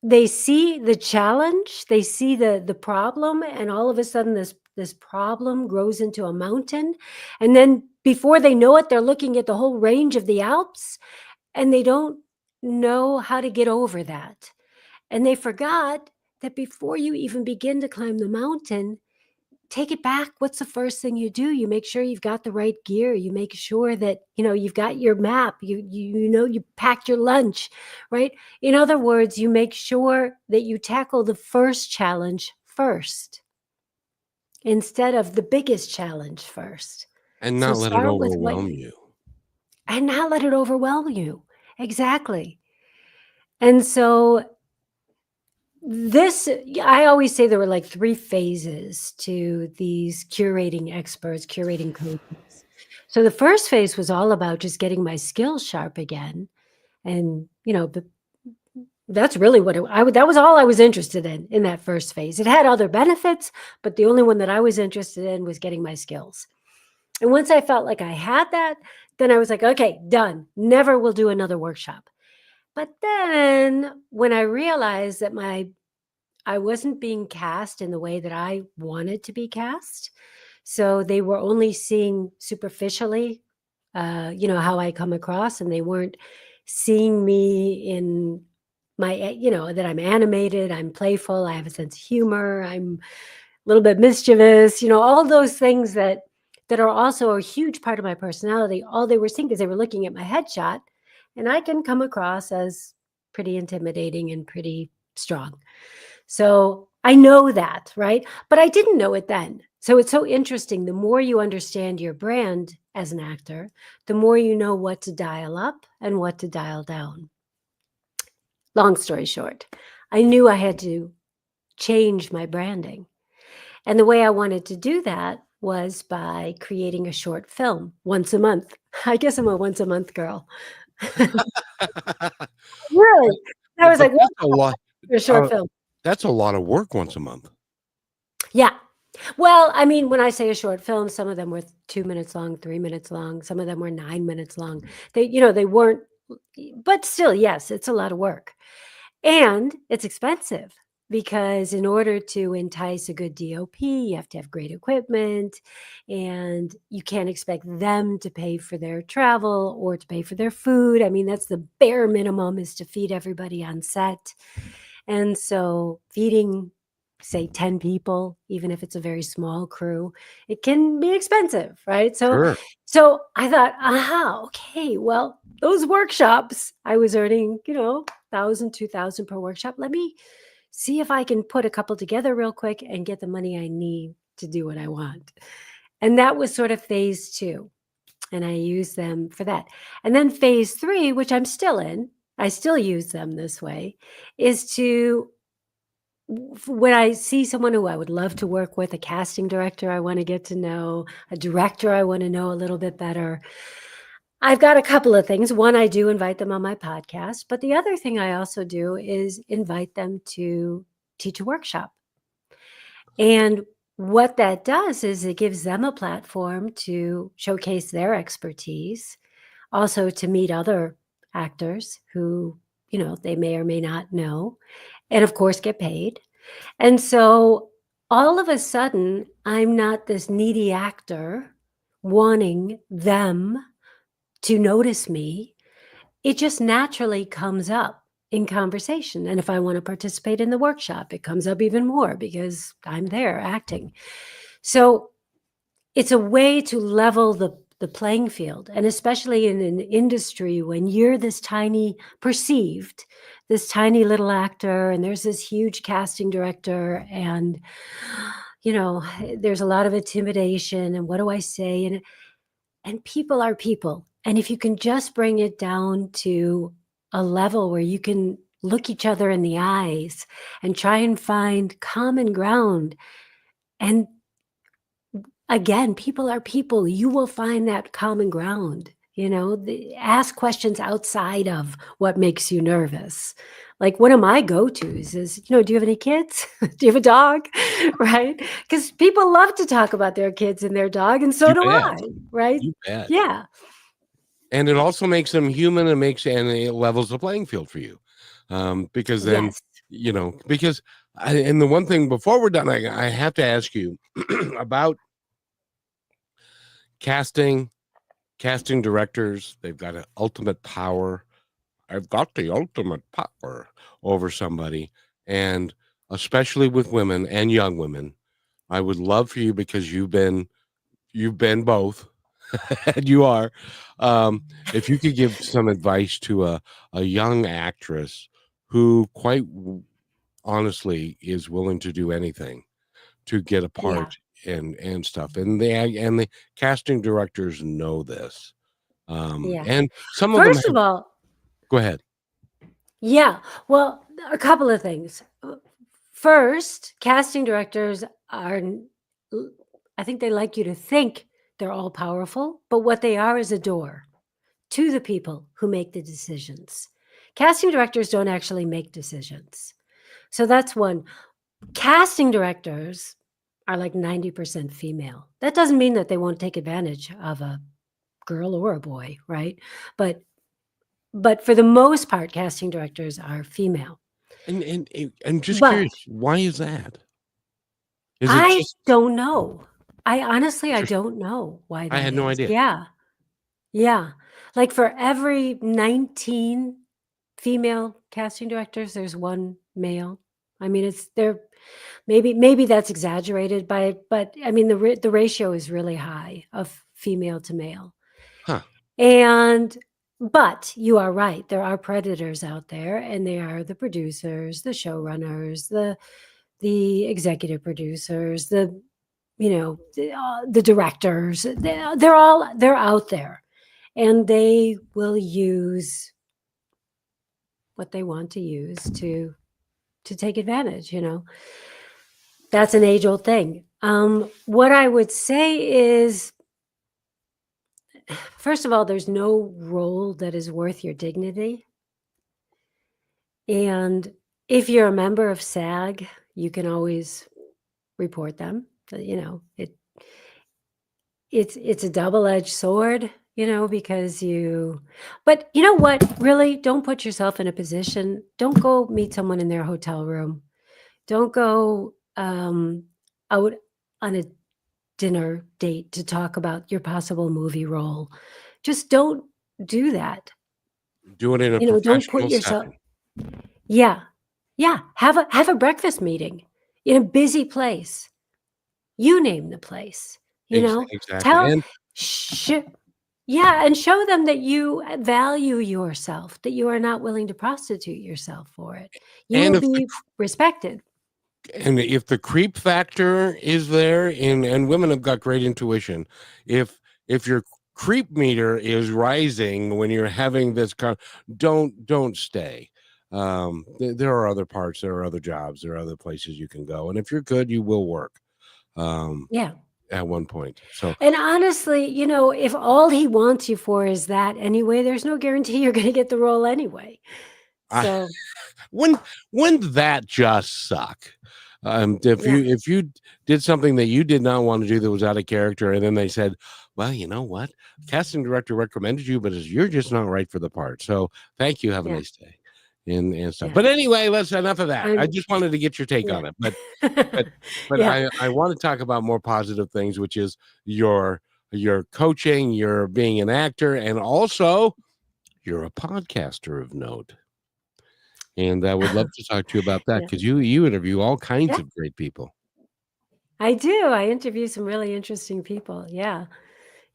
B: they see the challenge, they see the problem, and all of a sudden this problem grows into a mountain. And then before they know it, they're looking at the whole range of the Alps, and they don't know how to get over that. And they forgot that before you even begin to climb the mountain, take it back. What's the first thing you do? You make sure you've got the right gear. You make sure that, you've got your map. You packed your lunch, right? In other words, you make sure that you tackle the first challenge first instead of the biggest challenge first.
A: And not let it
B: start with
A: overwhelm you.
B: And not let it overwhelm you. Exactly. And so I always say there were like 3 phases to these curating coaches. So the first phase was all about just getting my skills sharp again. And, that's really what that was all I was interested in that first phase. It had other benefits, but the only one that I was interested in was getting my skills. And once I felt like I had that, then I was like, okay, done. Never will do another workshop. But then when I realized that I wasn't being cast in the way that I wanted to be cast, so they were only seeing superficially, how I come across, and they weren't seeing me in my, that I'm animated, I'm playful, I have a sense of humor, I'm a little bit mischievous, all those things that are also a huge part of my personality. All they were seeing is they were looking at my headshot, and I can come across as pretty intimidating and pretty strong. So I know that, right? But I didn't know it then. So it's so interesting. The more you understand your brand as an actor, the more you know what to dial up and what to dial down. Long story short, I knew I had to change my branding. And the way I wanted to do that was by creating a short film once a month. I guess I'm a once a month girl. Really? I was like,
A: that's a lot.
B: A short film.
A: That's a lot of work once a month.
B: Yeah. Well, I mean, when I say a short film, some of them were 2 minutes long, 3 minutes long. Some of them were 9 minutes long. They weren't, but still, yes, it's a lot of work. And it's expensive because in order to entice a good DOP, you have to have great equipment, and you can't expect them to pay for their travel or to pay for their food. I mean, that's the bare minimum, is to feed everybody on set. And so feeding, say, 10 people, even if it's a very small crew, it can be expensive, right?
A: Sure.
B: So I thought, okay, well, those workshops, I was earning, $1,000, $2,000 per workshop. Let me see if I can put a couple together real quick and get the money I need to do what I want. And that was sort of phase 2. And I use them for that. And then phase 3, which I'm still in, I still use them this way, is when I see someone who I would love to work with, a casting director I want to get to know, a director I want to know a little bit better, I've got a couple of things. One, I do invite them on my podcast, but the other thing I also do is invite them to teach a workshop And what that does is it gives them a platform to showcase their expertise, also to meet other actors who, they may or may not know, and of course get paid. And so all of a sudden, I'm not this needy actor wanting them to notice me. It just naturally comes up in conversation. And if I want to participate in the workshop, it comes up even more because I'm there acting. So it's a way to level the playing field. And especially in an industry when you're this tiny little actor, and there's this huge casting director, and there's a lot of intimidation, and what do I say? And people are people. And if you can just bring it down to a level where you can look each other in the eyes and try and find common ground. And again, people are people. You will find that common ground. Ask questions outside of what makes you nervous. Like one of my go-tos is, do you have any kids? Do you have a dog? Right? Because people love to talk about their kids and their dog, and so
A: You
B: do
A: bet.
B: I. Right?
A: You bet.
B: Yeah.
A: And it also makes them human, and it levels the playing field for you. Because then,
B: Yes.
A: and the one thing before we're done, I have to ask you about casting directors. They've got an ultimate power. I've got the ultimate power over somebody, and especially with women and young women. I would love for you, because you've been both, and you are. If you could give some advice to a young actress who, quite honestly, is willing to do anything to get a
B: Yeah.
A: part and stuff, and the casting directors know this,
B: Yeah.
A: and some of them
B: First
A: have.
B: of all,
A: Go ahead.
B: yeah. Well, a couple of things. First, casting directors I think they like you to think they're all powerful, but what they are is a door to the people who make the decisions. Casting directors don't actually make decisions. So that's one. Casting directors are like 90% female. That doesn't mean that they won't take advantage of a girl or a boy, right? But for the most part, casting directors are female.
A: And I'm just
B: But
A: curious, why is that? Is it
B: I
A: just
B: don't know. I honestly, I
A: interesting?
B: don't know why
A: I
B: that
A: had no
B: is.
A: idea.
B: Yeah. Yeah. Like for every 19 female casting directors, there's one male. I mean, maybe that's exaggerated but I mean, the ratio is really high of female to male.
A: Huh.
B: But you are right. There are predators out there, and they are the producers, the showrunners, the executive producers, the directors. They're out there, and they will use what they want to use to take advantage. That's an age-old thing. What I would say is, first of all, there's no role that is worth your dignity. And if you're a member of SAG, you can always report them. It's a double-edged sword, because but you know what? Really, don't put yourself in a position. Don't go meet someone in their hotel room. Don't go out on a dinner date to talk about your possible movie role. Just don't do that.
A: Do it in a
B: Don't put
A: professional
B: yourself.
A: setting.
B: Yeah. Yeah. Have a breakfast meeting in a busy place. You name the place,
A: Exactly.
B: tell,
A: And
B: yeah, and show them that you value yourself, that you are not willing to prostitute yourself for it. You
A: and
B: will
A: if the
B: be respected.
A: if the creep factor is there, and women have got great intuition, if your creep meter is rising when you're having this don't stay. There are other parts, there are other jobs, there are other places you can go, and if you're good, you will work
B: Yeah.
A: at one point. So
B: And honestly, if all he wants you for is that anyway, there's no guarantee you're going to get the role anyway.
A: I
B: So
A: wouldn't that just suck? If you did something that you did not want to do that was out of character, and then they said, "Well, you know what? Casting director recommended you, but you're just not right for the part. So thank you. Have a
B: Yeah.
A: nice day." And stuff.
B: Yeah.
A: But anyway, let's enough of that. I
B: I'm
A: just wanted to get your take
B: yeah.
A: on it. But
B: Yeah.
A: I want to talk about more positive things, which is your coaching, your being an actor, and also you're a podcaster of note. And I would love to talk to you about that
B: Yeah.
A: because you interview all kinds
B: Yeah.
A: of great people.
B: I do. I interview some really interesting people. Yeah.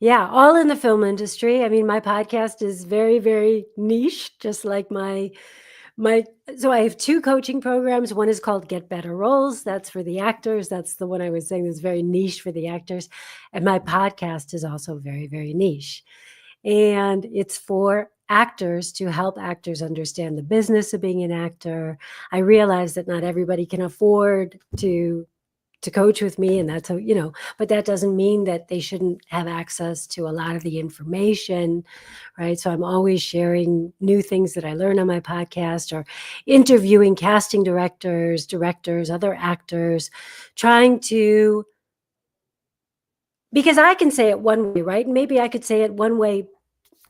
B: Yeah, all in the film industry. I mean, my podcast is very, very niche, just like my so I have 2 coaching programs. One is called Get Better Roles. That's for the actors. That's the one I was saying is very niche for the actors. And my podcast is also very, very niche. And it's for actors to help actors understand the business of being an actor. I realize that not everybody can afford to coach with me, and that's but that doesn't mean that they shouldn't have access to a lot of the information, right? So I'm always sharing new things that I learn on my podcast, or interviewing casting directors, other actors, trying to, because I can say it one way, right? And maybe I could say it one way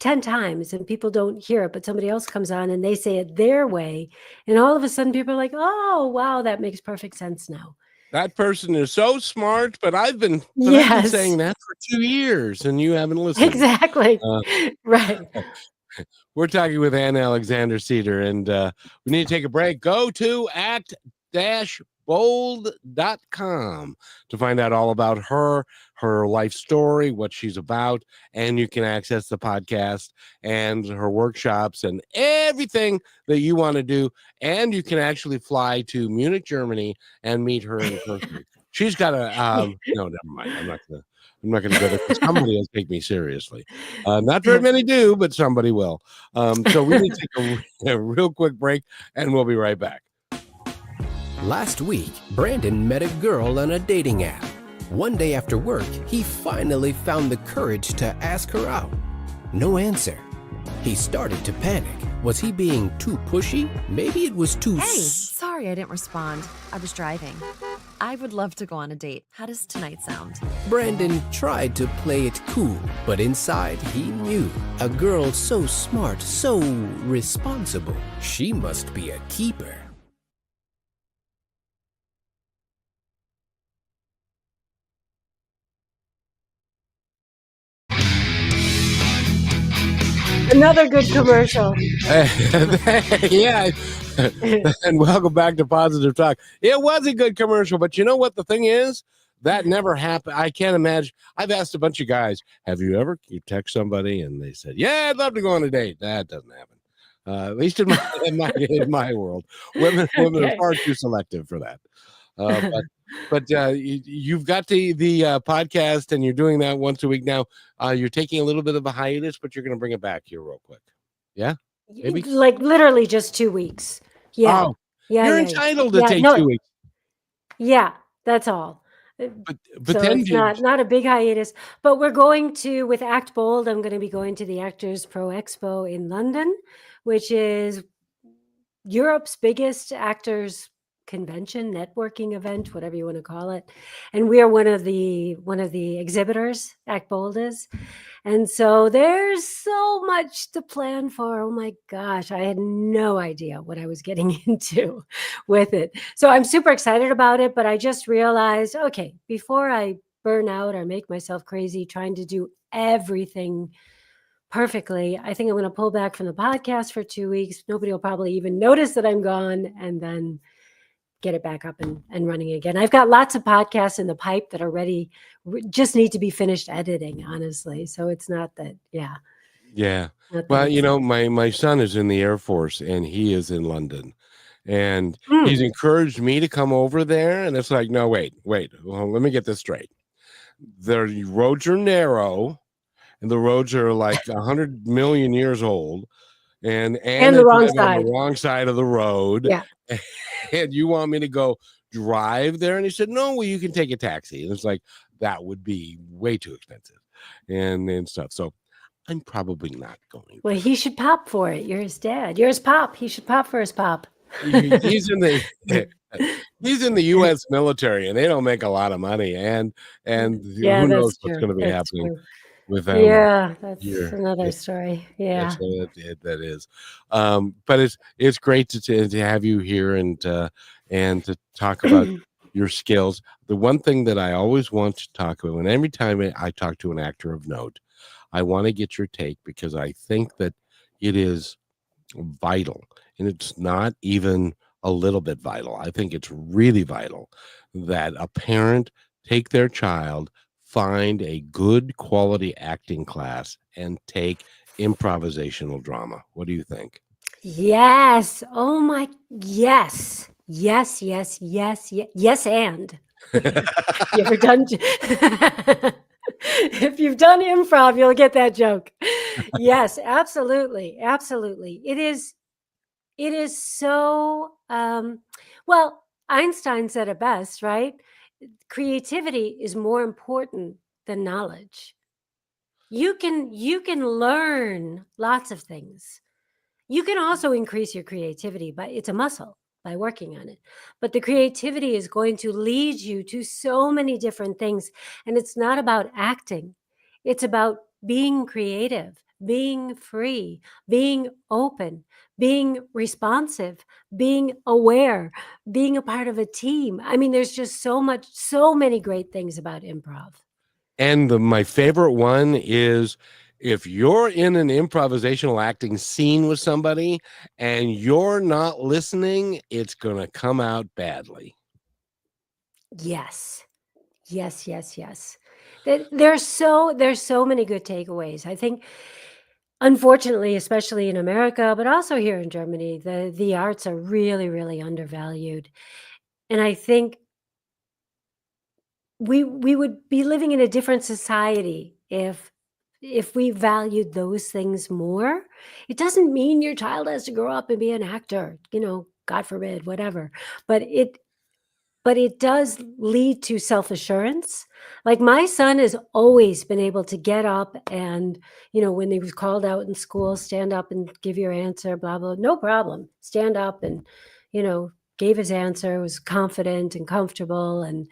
B: 10 times and people don't hear it, but somebody else comes on and they say it their way. And all of a sudden people are like, oh, wow, that makes perfect sense now.
A: That person is so smart, but I've been
B: Yes,
A: saying that for 2 years and you haven't listened.
B: exactly. Right.
A: We're talking with Ann Alexander-Sieder, and we need to take a break. Go to act-bold.com to find out all about her life story, what she's about, and you can access the podcast and her workshops and everything that you want to do. And you can actually fly to Munich, Germany, and meet her in person. She's got a no, never mind. I'm not gonna go there because somebody will take me seriously. Not very many do, but somebody will. So we need to take a real quick break, and we'll be right back.
E: Last week, Brandon met a girl on a dating app. One day after work, he finally found the courage to ask her out. No answer. He started to panic. Was he being too pushy? Maybe it was too...
F: Hey, sorry I didn't respond. I was driving. I would love to go on a date. How does tonight sound?
E: Brandon tried to play it cool, but inside he knew. A girl so smart, so responsible. She must be a keeper.
B: Another good commercial.
A: Yeah. And welcome back to Positive Talk. It was a good commercial, but you know what the thing is? That never happened. I can't imagine. I've asked a bunch of guys, have you text somebody and they said, yeah, I'd love to go on a date. That doesn't happen. At least in my world. Women are far too selective for that. But you've got the podcast, and you're doing that once a week now. You're taking a little bit of a hiatus, but you're going to bring it back here real quick. Yeah, maybe
B: Like literally just 2 weeks. Yeah.
A: Oh,
B: Yeah.
A: you're
B: Yeah.
A: entitled to
B: Yeah,
A: take
B: no,
A: 2 weeks.
B: Yeah, that's all.
A: But
B: So
A: then
B: it's not a big hiatus, but we're going to, with Act Bold, I'm going to be going to the Actors Pro Expo in London, which is Europe's biggest actors convention, networking event, whatever you want to call it. And we are one of the exhibitors, Act Bold is. And so there's so much to plan for. Oh my gosh, I had no idea what I was getting into with it. So I'm super excited about it, but I just realized, okay, before I burn out or make myself crazy trying to do everything perfectly, I think I'm going to pull back from the podcast for 2 weeks. Nobody will probably even notice that I'm gone, and then get it back up and running again. I've got lots of podcasts in the pipe that are ready, just need to be finished editing, honestly. So it's not that, yeah.
A: Yeah.
B: Not that
A: Well,
B: it's-
A: my son is in the Air Force, and he is in London, and he's
B: Mm.
A: encouraged me to come over there. And it's like, no, wait. Well, let me get this straight. The roads are narrow, and the roads are like 100 million years old, and
B: the wrong
A: on
B: side.
A: the wrong side of the road.
B: Yeah.
A: And you want me to go drive there? And he said, no, well, you can take a taxi. And it's like, that would be way too expensive and stuff. So I'm probably not going.
B: Well, he should pop for it. You're his dad. You're his pop. He should pop for his pop.
A: He's in the He's in the U.S. military, and they don't make a lot of money, and
B: Yeah,
A: who knows
B: that's
A: what's
B: true.
A: going to be
B: That's
A: happening
B: true.
A: with them
B: Yeah, that's
A: here.
B: another story.
A: Yes,
B: Yeah.
A: that is. But it's great to have you here and to talk about your skills. The one thing that I always want to talk about, and every time I talk to an actor of note, I want to get your take because I think that it is vital, and it's not even a little bit vital. I think it's really vital that a parent take their child, find a good quality acting class, and take improvisational drama. What do you think?
B: Yes. Oh my, yes. Yes, yes, yes, yes, yes, and. You ever done if you've done improv, you'll get that joke. Yes, absolutely, absolutely. It is so, well, Einstein said it best, right? Creativity is more important than knowledge. You can learn lots of things. You can also increase your creativity, but it's a muscle by working on it. But the creativity is going to lead you to so many different things. And it's not about acting, it's about being creative, being free, being open, being responsive, being aware, being a part of a team. I mean, there's just so many great things about improv.
A: And my favorite one is if you're in an improvisational acting scene with somebody and you're not listening, it's going to come out badly.
B: Yes. Yes, yes, yes. There's so many good takeaways. I think, unfortunately, especially in America, but also here in Germany, the arts are really, really undervalued. And I think we would be living in a different society if we valued those things more. It doesn't mean your child has to grow up and be an actor, God forbid, whatever. But it does lead to self-assurance. Like, my son has always been able to get up and, when he was called out in school, stand up and give your answer, blah, blah, no problem. Stand up and, gave his answer, was confident and comfortable. And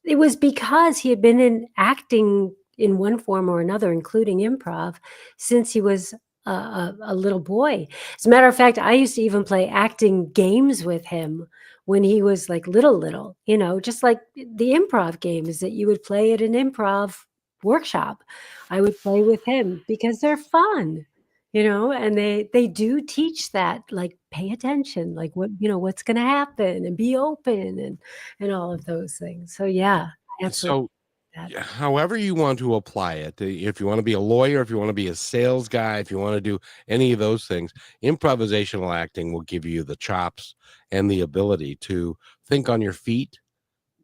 B: it was because he had been in acting in one form or another, including improv, since he was a little boy. As a matter of fact, I used to even play acting games with him when he was like little, just like the improv games that you would play at an improv workshop. I would play with him because they're fun, and they do teach that, like, pay attention, like what's going to happen, and be open, and all of those things. So yeah, absolutely.
A: So,
B: That.
A: however you want to apply it, if you want to be a lawyer, if you want to be a sales guy, if you want to do any of those things, improvisational acting will give you the chops and the ability to think on your feet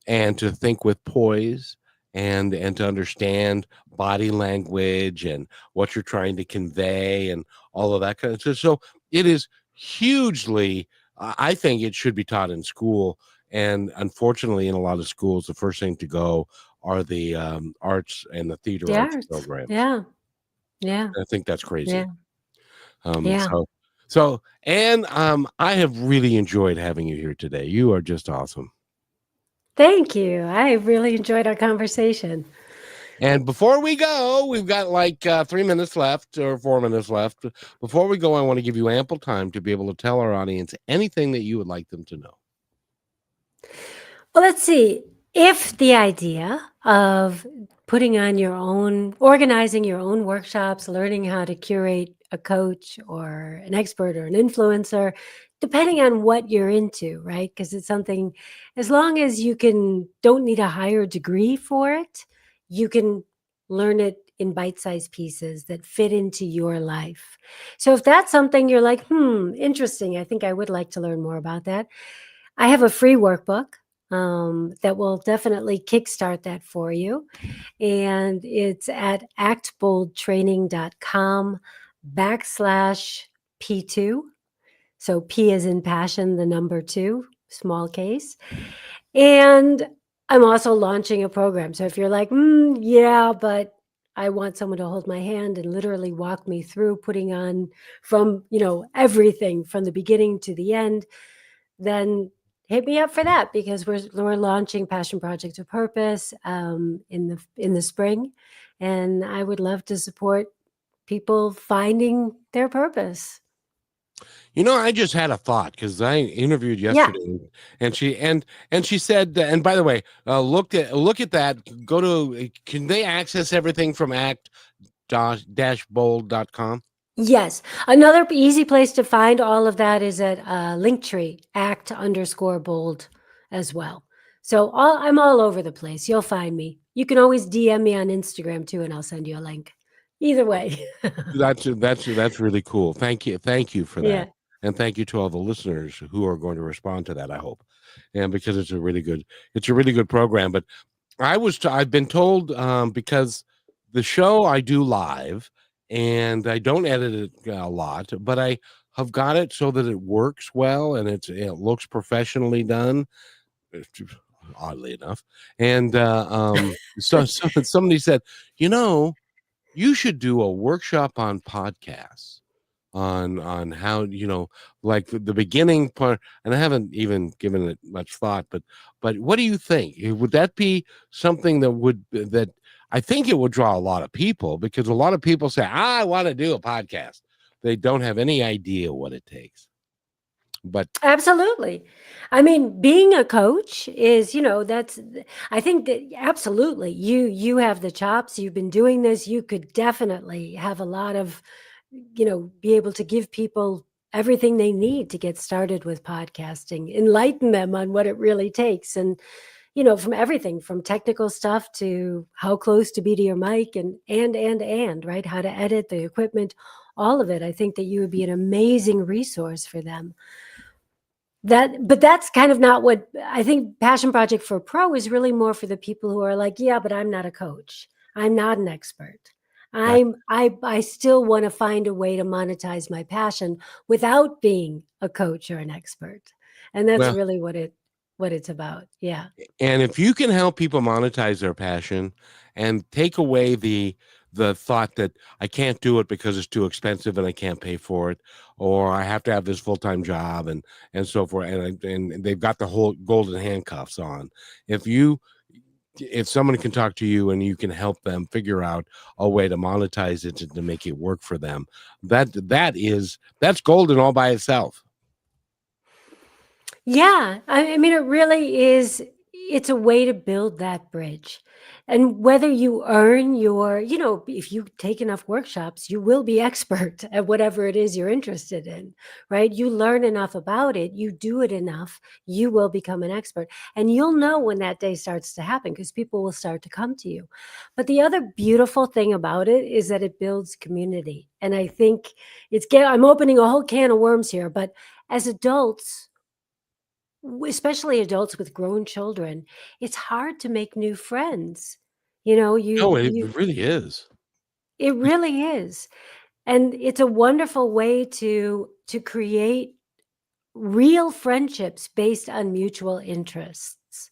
A: and to think with poise and to understand body language and what you're trying to convey and all of that kind of stuff. So it is hugely, I think it should be taught in school. And unfortunately, in a lot of schools, the first thing to go are the arts and the theater
B: The
A: arts
B: arts.
A: programs.
B: Yeah. Yeah.
A: I think that's
B: Yeah.
A: crazy.
B: Yeah.
A: So and I have really enjoyed having you here today. You are just awesome.
B: Thank you. I really enjoyed our conversation.
A: And before we go, we've got like 3 minutes left or 4 minutes left. Before we go, I want to give you ample time to be able to tell our audience anything that you would like them to know.
B: Well, let's see. If the idea of putting on your own, organizing your own workshops, learning how to curate a coach or an expert or an influencer, depending on what you're into, right? Because it's something, as long as don't need a higher degree for it, you can learn it in bite-sized pieces that fit into your life. So if that's something you're like, interesting, I think I would like to learn more about that, I have a free workbook that will definitely kickstart that for you. And it's at actboldtraining.com/P2. So P as in passion, the number 2, small case. And I'm also launching a program. So if you're like, yeah, but I want someone to hold my hand and literally walk me through putting on from, everything from the beginning to the end, then hit me up for that, because we're launching Passion Project to Purpose in the spring, and I would love to support people finding their purpose.
A: I just had a thought because I interviewed
B: Yeah.
A: yesterday, and she said, and by the way, look at that. Go to, can they access everything from act-bold.com?
B: Yes. Another easy place to find all of that is at Linktree, act_bold as well. So I'm all over the place. You'll find me. You can always DM me on Instagram too, and I'll send you a link. Either way.
A: That's really cool. Thank you for
B: Yeah.
A: that, and thank you to all the listeners who are going to respond to that. I hope, and because it's a really good program. But I've been told, because the show I do live, and I don't edit it a lot, but I have got it so that it works well and it looks professionally done, oddly enough. And so somebody said, you should do a workshop on podcasts, on how, like the beginning part. And I haven't even given it much thought, but what do you think? Would that be something that I think it would draw a lot of people, because a lot of people say, I want to do a podcast. They don't have any idea what it takes. But
B: Absolutely. I mean, being a coach is, I think that absolutely you have the chops. You've been doing this. You could definitely have a lot of, be able to give people everything they need to get started with podcasting, enlighten them on what it really takes. And, from everything from technical stuff to how close to be to your mic and, right? How to edit, the equipment, all of it. I think that you would be an amazing resource for them. But that's kind of not what I think. Passion Project for Pro is really more for the people who are like, yeah, but I'm not a coach. I'm not an expert. I still want to find a way to monetize my passion without being a coach or an expert. And that's really what it's about. Yeah.
A: And if you can help people monetize their passion and take away the thought that I can't do it because it's too expensive and I can't pay for it, or I have to have this full-time job and so forth, and they've got the whole golden handcuffs on. If someone can talk to you and you can help them figure out a way to monetize it and to make it work for them, that's golden all by itself.
B: Yeah. I mean, it really is. It's a way to build that bridge. And whether you earn your, if you take enough workshops, you will be expert at whatever it is you're interested in, right? You learn enough about it, you do it enough, you will become an expert. And you'll know when that day starts to happen, because people will start to come to you. But the other beautiful thing about it is that it builds community. And I think I'm opening a whole can of worms here, but as adults, especially adults with grown children, it's hard to make new friends.
A: No, it really is.
B: It really is. And it's a wonderful way to create real friendships based on mutual interests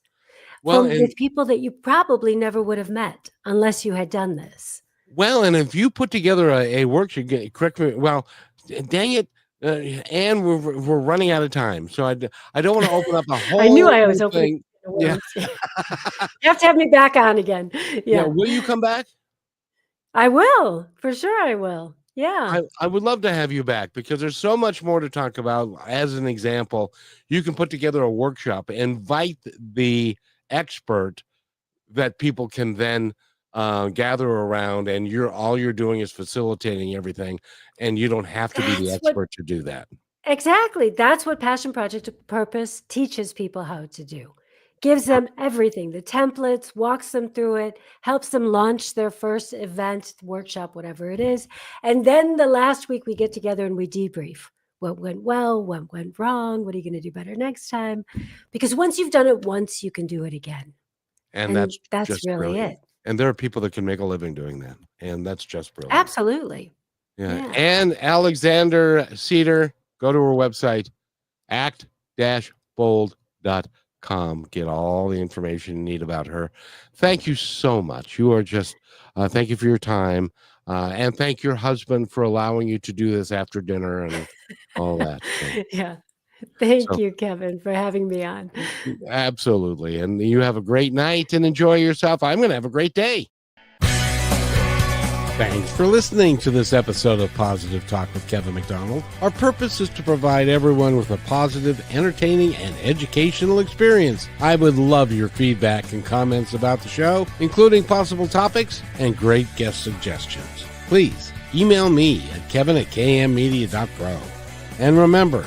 B: with people that you probably never would have met unless you had done this.
A: Well, and if you put together a workshop, correct me. Well, dang it, and we're running out of time, so I don't want to open up a whole.
B: I knew I was
A: opening.
B: Yeah. You have to have me back on again. Yeah.
A: Will you come back?
B: I will, for sure. I will. Yeah.
A: I would love to have you back, because there's so much more to talk about. As an example, you can put together a workshop, invite the expert that people can then gather around, and all you're doing is facilitating everything, and you don't have to be the expert to do that.
B: Exactly. That's what Passion Project Purpose teaches people how to do. Gives them everything, the templates, walks them through it, helps them launch their first event, workshop, whatever it is. And then the last week we get together and we debrief. What went well, what went wrong, what are you going to do better next time? Because once you've done it once, you can do it again.
A: And that's
B: really
A: brilliant.
B: it.
A: And there are people that can make a living doing that. And that's just brilliant.
B: Absolutely.
A: Yeah. And Alexander-Sieder, go to her website, act-bold.com. Get all the information you need about her. Thank you so much. You are just, thank you for your time. And thank your husband for allowing you to do this after dinner and all that. So.
B: Yeah. Thank
A: So-
B: you, Kevin, for having me on.
A: Absolutely. And you have a great night and enjoy yourself. I'm going to have a great day. Thanks for listening to this episode of Positive Talk with Kevin McDonald. Our purpose is to provide everyone with a positive, entertaining, and educational experience. I would love your feedback and comments about the show, including possible topics and great guest suggestions. Please email me at kevin@kmmedia.pro. And remember,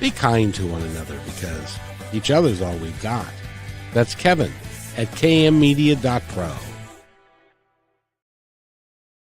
A: be kind to one another because each other's all we've got. That's Kevin@kmmedia.pro.